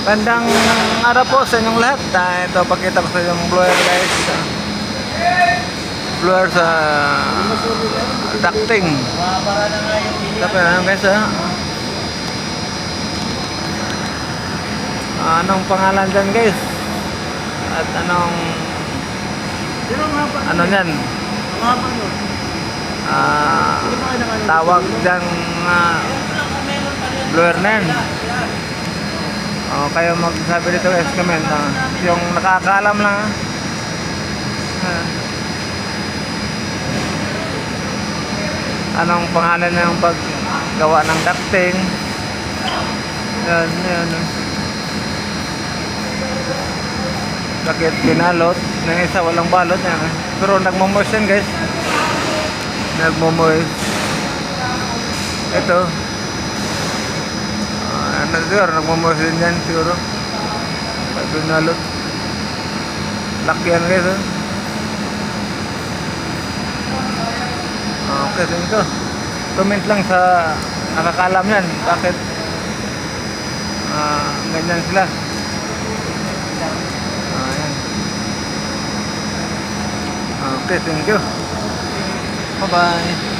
Bandang araw po sa inyong lahat. Ito, pakita ko sa inyong blower guys. Blower sa ducting. Tapos ano guys anong pangalan dyan guys? At anong ano yan? Tawag dyan blower na yan. Kayo magsabi dito guys, comment yung nakakaalam lang anong pangalan ng paggawa ng ducting. Yan. Bakit binalot ng isa walang balot yan pero nagmo-moist yan guys, nagmo-moist ito. Siguro nagmamoist din yan siguro pag binalot laki yan guys okay, thank you. Comment lang sa nakakalam yan bakit ganyan sila. Ayan. Okay, thank you. Bye bye.